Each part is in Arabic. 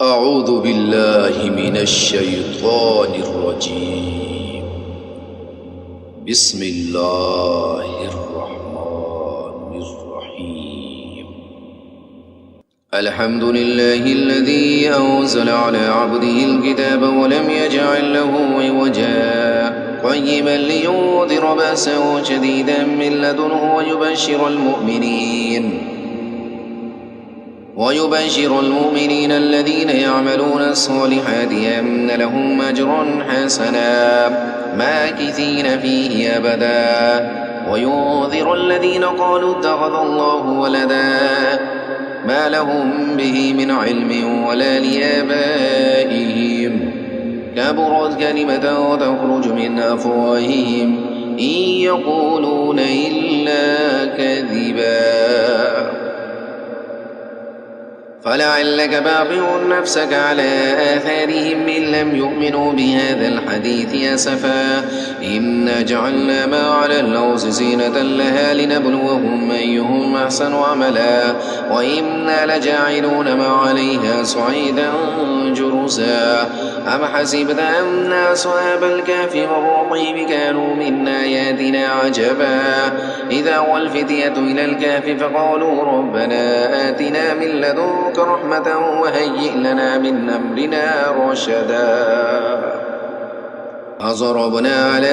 أعوذ بالله من الشيطان الرجيم. بسم الله الرحمن الرحيم. الحمد لله الذي أنزل على عبده الكتاب ولم يجعل له عوجا قيما لينذر بأسا شديدا من لدنه ويبشر المؤمنين الذين يعملون الصالحات أن لهم أجرا حسنا ماكثين فيه أبدا وينذر الذين قالوا اتخذ الله ولدا ما لهم به من علم ولا لآبائهم كبرت كلمة تخرج من أفواههم إن يقولون إلا كذبا فلعلك باقع نفسك على آثارهم إن لم يؤمنوا بهذا الحديث أسفا إنا جعلنا ما على الأرض زينة لها لنبلوهم أيهم أحسن عملا وإنا لجاعلون ما عليها صعيدا جرزا أم حسبت أن أصحاب الكهف والرقيم كانوا من آياتنا عجبا إذا والفتية إلى الكهف فقالوا ربنا آتنا من لدنك رحمة وهيئ لنا من أمرنا رشدا فضربنا على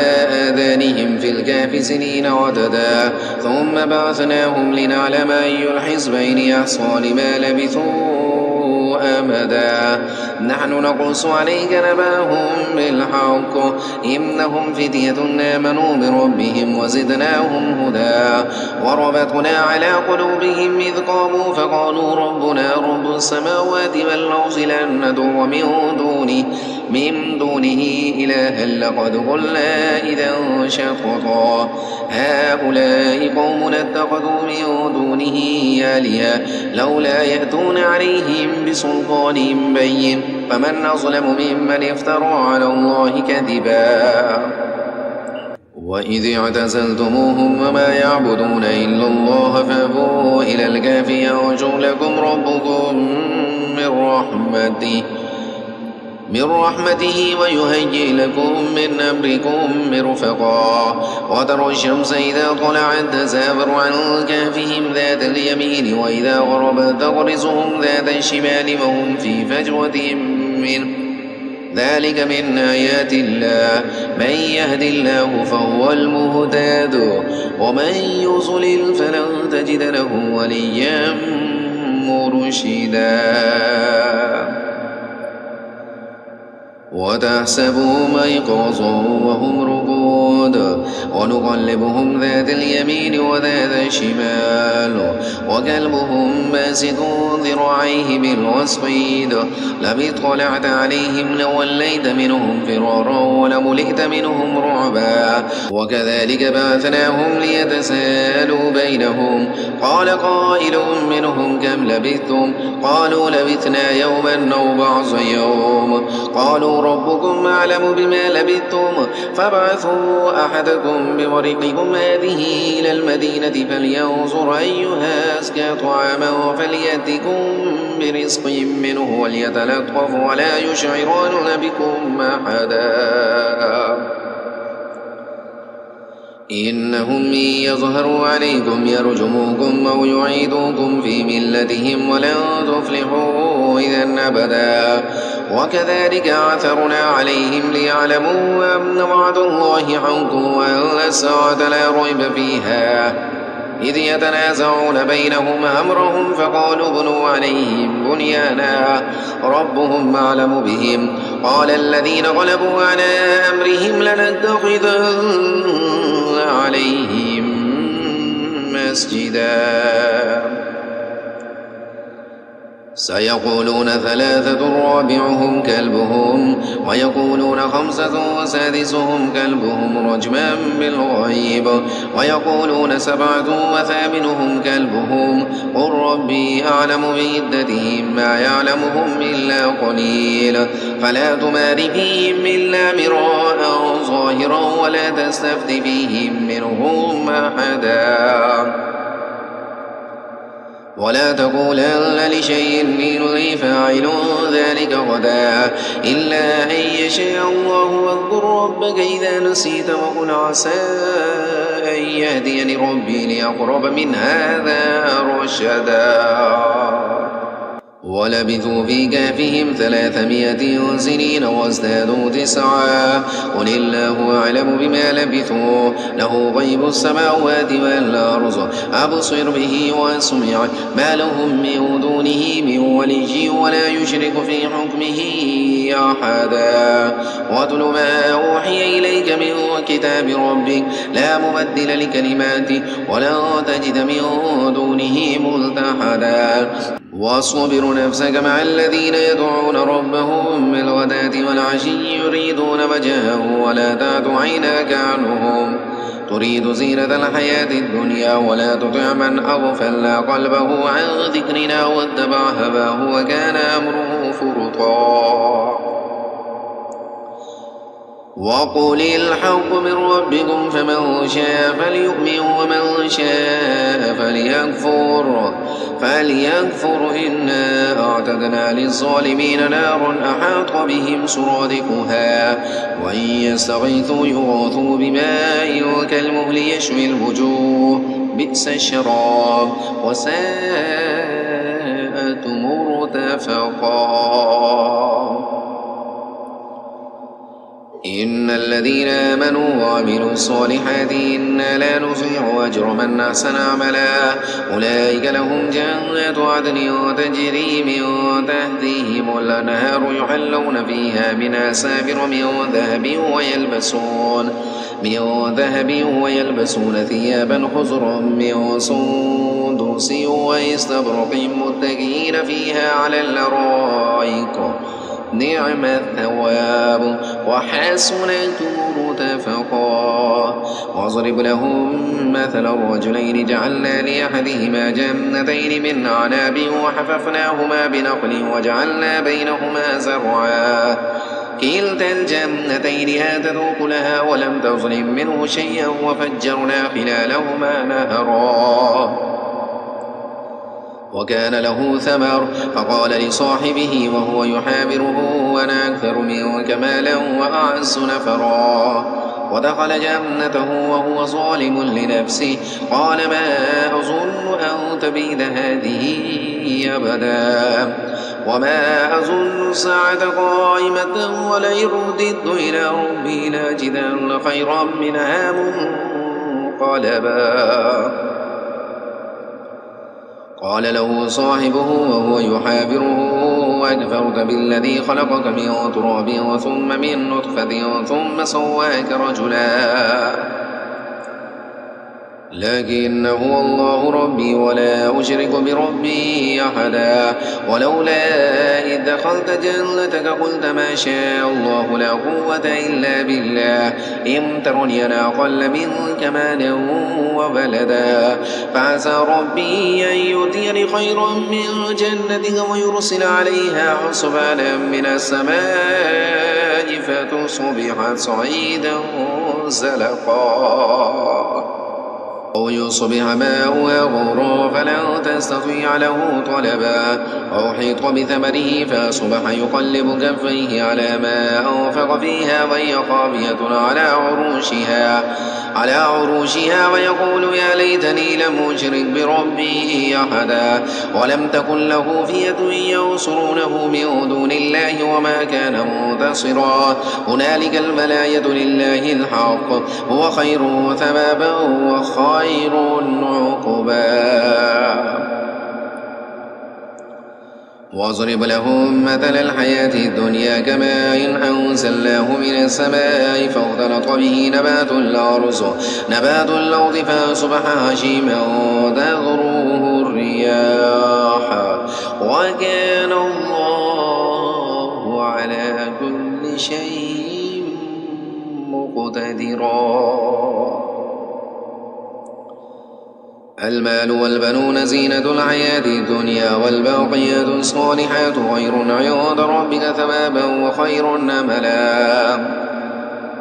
آذانهم في الكهف سنين عددا ثم بعثناهم لنعلم أي الحزبين أحصى لما لبثوا أمدا نحن نقص عليك نبأهم بالحق إنهم فتية آمنوا بربهم وزدناهم هدى وربطنا على قلوبهم إذ قاموا فقالوا ربنا رب السماوات والأرض لن ندعو من دونه إلها لقد قلنا إذا شططا هؤلاء قوم اتخذوا من دونه آلهة لولا يأتون عليهم بسلطان بين فمن أظلم ممن افترى على الله كذبا وإذ اعتزلتموهم وما يعبدون إلا الله فأبوا إلى الكهف يرجو لكم ربكم من رحمته ويهيئ لكم من أمركم مرفقا وترى الشمس إذا طلعت تزاور عن كهفهم ذات اليمين وإذا غربت تغرزهم ذات الشمال وهم في فجوة منه ذلك من آيات الله من يهد الله فهو المهتد ومن يضلل فلن تجد له وليا مرشدا وتحسبهم أيقاظا وهم رقود ونقلبهم ذات اليمين وذات الشمال وكلبهم باسط ذراعيه بالوصيد لم اطلعت عليهم لوليت منهم فرارا ولملئت منهم رعبا وكذلك بعثناهم ليتساءلوا بينهم قال قائل منهم كم لبثتم قالوا لبثنا يوما أو بعض يوم قالوا ربكم أعلم بما لبثتم فابعثوا أحدكم بورقكم هذه إلى المدينة فلينظر أيها أزكى طعاما فليأتكم برزق منه وليتلطف ولا يشعرن بكم أحدا إنهم إن يظهروا عليكم يرجموكم أو يعيدوكم في ملتهم ولن تفلحوا إذا أبدا وكذلك عثرنا عليهم ليعلموا أن وعد الله حق وأن الساعة لا ريب فيها إذ يتنازعون بينهم أمرهم فقالوا ابنوا عليهم بنيانا ربهم أعلم بهم قال الذين غلبوا على أمرهم لنتخذن عليهم مسجدا سيقولون ثلاثة رابعهم كلبهم ويقولون خمسة وسادسهم كلبهم رجما بالغيب ويقولون سبعة وثامنهم كلبهم قل ربي أعلم بعدتهم ما يعلمهم إلا قليل فلا تمار فيهم إلا مراء ظاهرا ولا تستفت فيهم منهم أحدا ولا تقولن لشيء إني فاعل ذلك غدا إلا أن يشاء الله واذكر ربك إذا نسيت وقل عسى أن يهديني ربي لأقرب من هذا رشدا ولبثوا في كهفهم 300 سنين وازدادوا 9 قل الله أعلم بما لبثوا له غيب السماوات والأرض أبصر به وأسمع ما لهم من دونه من ولي ولا يشرك في حكمه أحدا واتل ما أوحي إليك من كتاب ربك لا مبدل لكلماته ولا تجد من دونه ملتحدا واصبر نفسك مع الذين يدعون ربهم بالغداة والعشي يريدون وجهه ولا تعد عيناك عنهم تريد زينة الحياة الدنيا ولا تطع من أغفلنا قلبه عن ذكرنا واتبع هواه وكان أمره فرطا وقل الحق من ربكم فمن شاء فليؤمن ومن شاء فليكفر إنا أعتدنا للظالمين نارا أحاط بهم سرادقها وإن يستغيثوا يغاثوا بماء كالمهل يشوي الوجوه بئس الشراب وساءت مرتفقا إن الذين آمنوا وعملوا الصالحات إنا لا نضيع أجر من أحسن عملا أولئك لهم جنات عدن تجري من تحتهم الأنهار يحلون فيها من أساور من ذهب ويلبسون ثيابا خضرا من سندس واستبرق متكئين فيها على الأرائك نعم الثواب وحسنت مرتفقا واضرب لهم مثل الرجلين جعلنا لأحدهما جنتين من أعناب وحففناهما بنخل وجعلنا بينهما زرعا كلتا الجنتين آتت أكلها ولم تظلم منه شيئا وفجرنا خلالهما نهرا وكان له ثمر فقال لصاحبه وهو يحاوره أنا أكثر منك مالا وأعز نفرا ودخل جنته وهو ظالم لنفسه قال ما أظن أن تبيد هذه أبدا وما أظن الساعة قائمة ولئن رددت إلى ربي لأجدن خيرا منها منقلبا قال له صاحبه وهو يحاوره أكفرت بالذي خلقك من تراب ثم من نطفة ثم سواك رجلا لكن هو الله ربي ولا أشرك بربي أحدا ولولا إذ دخلت جنتك قلت ما شاء الله لا قوة إلا بالله إن ترني أنا أقل منك مالا وولدا فعسى ربي أن يؤتيني خيرا من جنتك ويرسل عليها حسبانا من السماء فتصبح صعيدا زلقا أو يصبح ماؤها غورا فلا تستطيع له طلبا أو حيط بثمره فأصبح يقلب كفيه على ما أنفق فيها وهي خاوية على عروشها ويقول يا ليتني لم أشرك بربي أحدا ولم تكن له فئة ينصرونه من دون الله وما كان منتصرا هنالك الولاية لله الحق هو خير ثوابا وخير عقبا واضرب لهم مثل الحياة الدنيا كماء إن أنزلناه من السماء فاختلط به نبات الأرض فأصبح هشيما تذروه الرياح وكان الله على كل شيء مقتدرا المال والبنون زينة الحياة الدنيا والباقيات الصالحات خير عند ربك ثوابا وخير أملا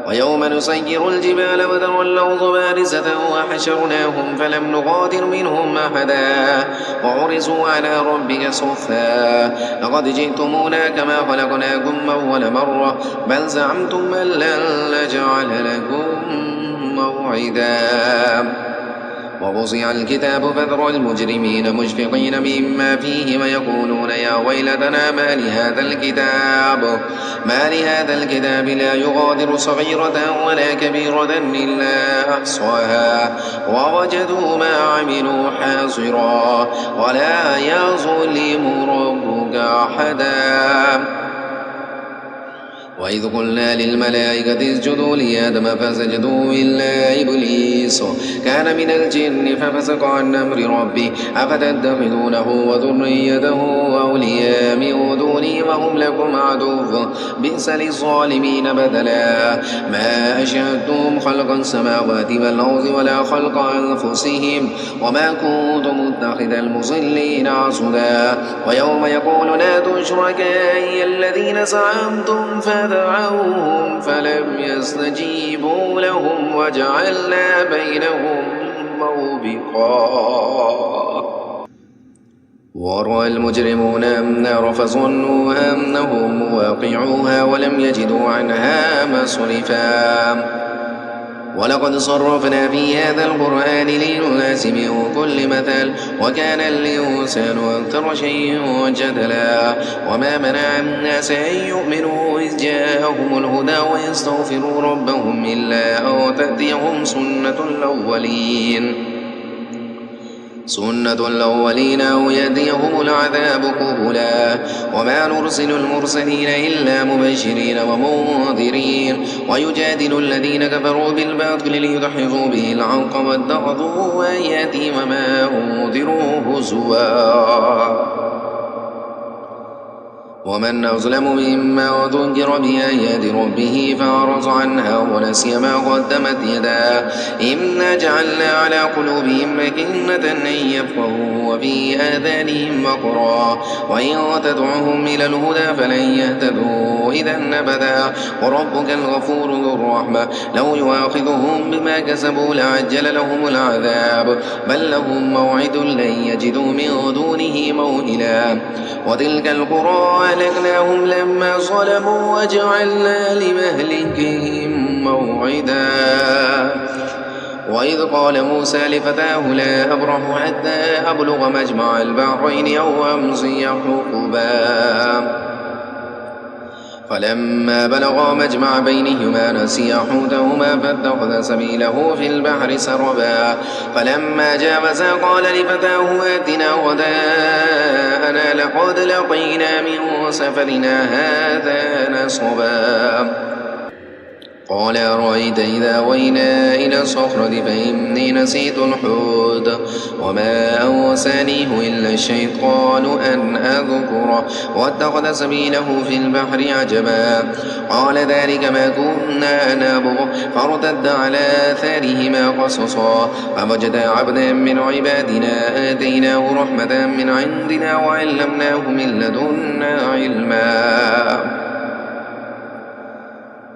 ويوم نسير الجبال وترى الأرض بارزة وحشرناهم فلم نغادر منهم أحدا وعرضوا على ربك صفا لقد جئتمونا كما خلقناكم أول مرة بل زعمتم أن لن نجعل لكم موعدا ووضع الكتاب فترى المجرمين مشفقين مما فيه ويقولون يا ويلتنا ما لهذا الكتاب لا يغادر صغيرة ولا كبيرة إلا أحصاها ووجدوا ما عملوا حاضرا ولا يظلم ربك أحدا وإذ قلنا للملائكة اسجدوا لآدم فسجدوا إلا إبليس كان من الجن ففسق عن أمر ربه أفتتخذونه وذريته أولياء من دوني وهم لكم عدو بئس للظالمين بدلا ما أشهدتم خلق السماوات والأرض ولا خلق أنفسهم وما كنت متخذ المضلين عضدا ويوم يقول نادوا شركائي الذين زعمتم فدعوهم فلم يستجيبوا لهم وجعلنا بينهم موبقا ورأى المجرمون النار فظنوا أنهم مواقعوها ولم يجدوا عنها مصرفا ولقد صرفنا في هذا القرآن للناس من كل مثل وكان الإنسان أكثر شيء جدلا وما منع الناس أن يؤمنوا إذ جاءهم الهدى ويستغفروا ربهم إلا أن تأتيهم سنة الأولين أو يأتيهم العذاب قبلا وما نرسل المرسلين إلا مبشرين ومنذرين ويجادل الذين كفروا بالباطل ليدحضوا به الحق واتخذوا آياتي وما أنذروا هزوا ومن أظلم مما ذكر بآيات ربه فأعرض عنها ونسي ما قدمت يداه إنا جعلنا على قلوبهم أكنة أن يفقهوا وفي آذانهم وقرا وإن تدعوهم إلى الهدى فلن يهتدوا إذا أبدا وربك الغفور ذو الرحمة لو يؤاخذهم بما كسبوا لعجل لهم العذاب بل لهم موعد لن يجدوا من دونه موئلا وتلك القرى أهلكناهم لما ظلموا وجعلنا لمهلكهم موعدا وإذ قال موسى لفتاه لا أبرح حتى أبلغ مجمع البحرين أو أمضي حقبا فلما بلغا مجمع بينهما نسيا حوتهما فاتخذ سبيله في البحر سربا فلما جاوزا قال لفتاه آتنا غداءنا لقد لقينا من سفرنا هذا نصبا قال أرأيت إذا وينا إلى الصخرة فإني نسيت الحوت وما أنسانيه إلا الشيطان أن أذكره واتخذ سبيله في البحر عجبا قال ذلك ما كنا نبغ فارتد على آثارهما قصصا فوجدا عبدا من عبادنا آتيناه رحمة من عندنا وعلمناه من لدنا علما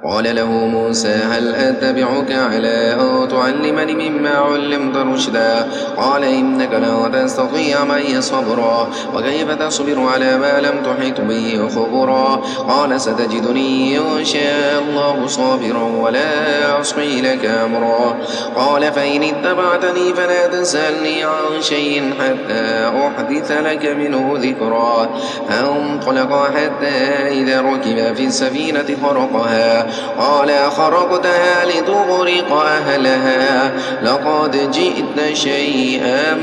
قال له موسى هل أتبعك على أن تعلمني مما علمت رشدا قال إنك لا تستطيع معي صبرا وكيف تصبر على ما لم تحط به خبرا قال ستجدني إن شاء الله صابرا ولا أعصي لك أمرا قال فإن اتبعتني فلا تسألني عن شيء حتى أحدث لك منه ذكرا فانطلقا حتى إذا ركب في السفينة خرقها قال خرقتها لتغرق أهلها لقد جئت شيئا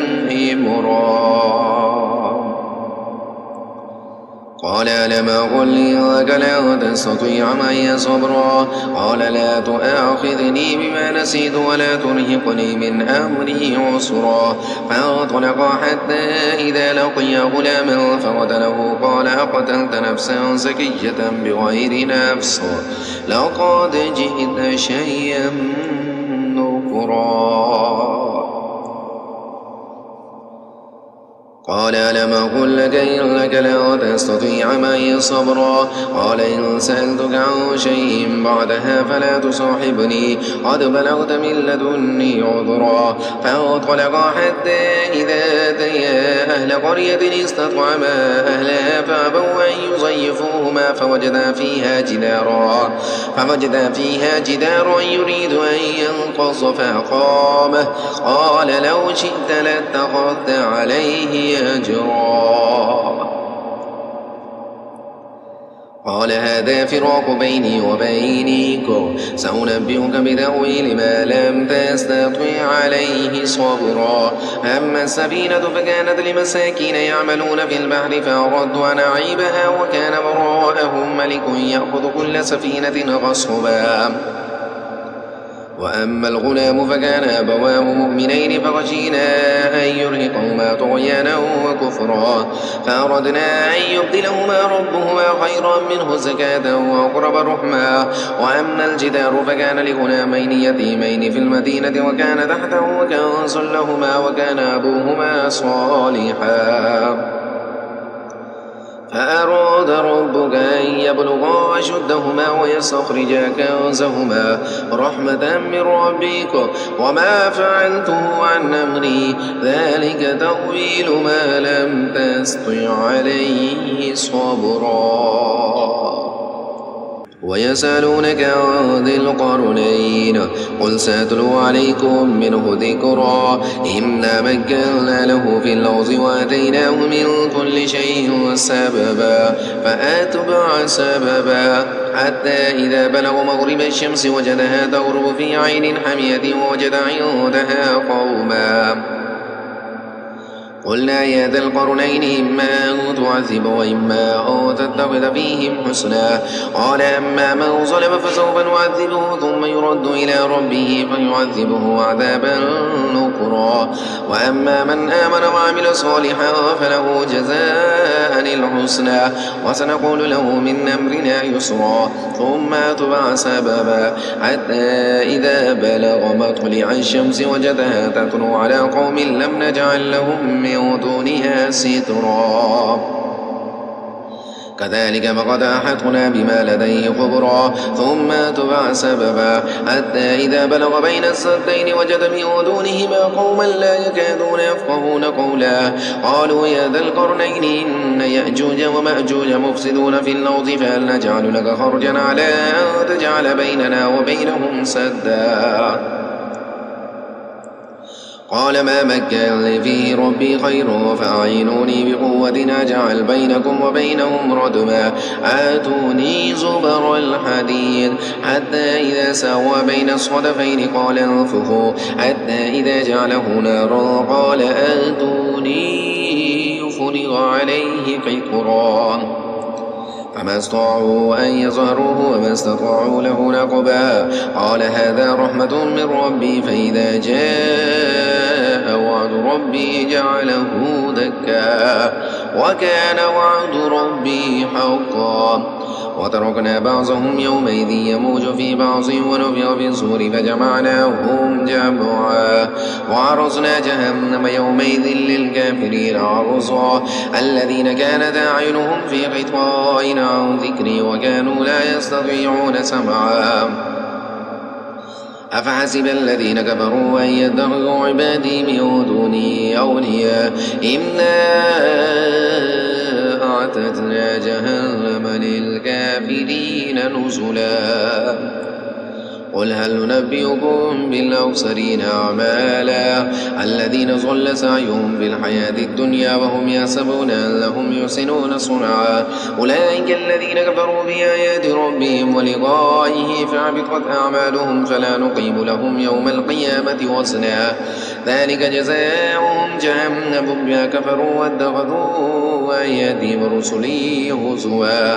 إمرا قال ألم أقل لك لا تستطيع معي صبرا قال لا تؤاخذني بما نسيت ولا ترهقني من أمري عسرا فانطلقا حتى إذا لقي غلاما فقتله قال أقتلت نفسا زكية بغير نفس لقد جئت شيئا نكرا قال ألم أقل لك إنك لا تستطيع معي صبرا قال إن سألتك عن شيء بعدها فلا تصاحبني قد بلغت من لدني عذرا فانطلقا حتى إذا أتيا أهل قرية استطعما أهلها فأبوا أن يضيفوهما فوجدا فيها جدارا يريد أن ينقص فأقامه قال لو شئت لاتخذت عليه أجرا قال هذا فراق بيني وبينكم سأنبئك بتأويل ما لم تستطع عليه صبرا أما السفينة فكانت لمساكين يعملون في البحر فأردت أن أعيبها وكان وراءهم ملك يأخذ كل سفينة غصبا وأما الغلام فكان أبواه مؤمنين فخشينا أن يرهقهما طغيانا وكفرا فأردنا أن يبدلهما ربهما خيرا منه زكاة وأقرب رحما وأما الجدار فكان لغلامين يتيمين في المدينة وكان تحته كنز لهما وكان أبوهما صالحا فأراد ربك أن يبلغا أشدهما ويستخرجا كنزهما رحمة من ربك وما فعلته عن أمري ذلك تأويل ما لم تستطع عليه صبرا ويسألونك عن ذي القرنين قل سأتلو عليكم منه ذكرا إنا مكنا له في الأرض وآتيناه من كل شيء سببا فأتبع سببا حتى إذا بلغ مغرب الشمس وجدها تغرب في عين حمية ووجد عندها قوما قلنا يا ذا القرنين إما أن تعذب وإما أن تتخذ فيهم حسنا قال أما من ظلم فسوف نعذبه ثم يرد إلى ربه فيعذبه عذابا نكرا وأما من آمن وعمل صالحا فله جزاء الحسنى وسنقول له من أمرنا يسرا ثم أتبع سببا حتى إذا بلغ مطلع الشمس وجدها تطلع على قوم لم نجعل لهم من دونها سترا كذلك فقد أحطنا بما لديه خبرا ثم أتبع سببا حتى إذا بلغ بين السدين وجد من دونهما قوما لا يكادون يفقهون قولا قالوا يا ذا القرنين إن يأجوج ومأجوج مفسدون في الأرض فهل نجعل لك خرجا على أن تجعل بيننا وبينهم سدا قال ما مكن فيه ربي خير فأعينوني بقوة أجعل بينكم وبينهم ردما آتوني زبر الحديد حتى إذا ساوى بين الصدفين قال انفخوا حتى إذا جعله نارا قال آتوني يفرغ عليه قطرا فما استطاعوا أن يظهروه وما استطاعوا له نقبا قال هذا رحمة من ربي فإذا جاء وعد ربي جعله دكا وكان وعد ربي حقا وتركنا بعضهم يومئذ يموج في بعض ونفخ في الصور فجمعناهم جمعا وعرضنا جهنم يومئذ للكافرين عرضا الذين كانت أعينهم في غطاء عن ذكري وكانوا لا يستطيعون سمعا أفحسب الذين كفروا أن يتخذوا عبادي من دوني أولياء إنا أعتدنا جهنم للكافرين نزلا قل هل ننبئكم بالأخسرين أعمالا الذين ضل سعيهم في الحياة الدنيا وهم يحسبون أنهم يحسنون صنعا أولئك الذين كفروا بآيات ربهم ولقائه فحبطت أعمالهم فلا نقيم لهم يوم القيامة وزنا ذلك جزاؤهم جهنم بما كفروا واتخذوا آياتي ورسلي هزوا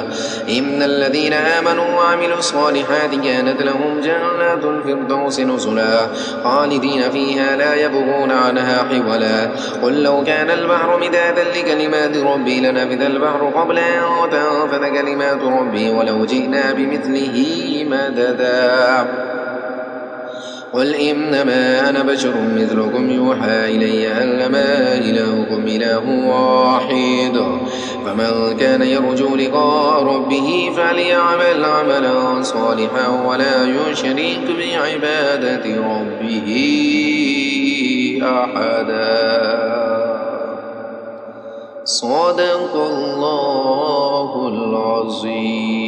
إن الذين آمنوا وعملوا الصالحات كانت لهم جنات الفردوس نزلا خالدين فيها لا يبغون عنها حولا قل لو كان البحر مدادا لكلمات ربي لنفذ البحر قبل أن تنفذ كلمات ربي ولو جئنا بمثله مددا قل إنما أنا بشر مثلكم يوحى إلي أنما إلهكم إله واحد فمن كان يرجو لقاء ربه فليعمل عملا صالحا ولا يشرك بعبادة ربه أحدا. صدق الله العظيم.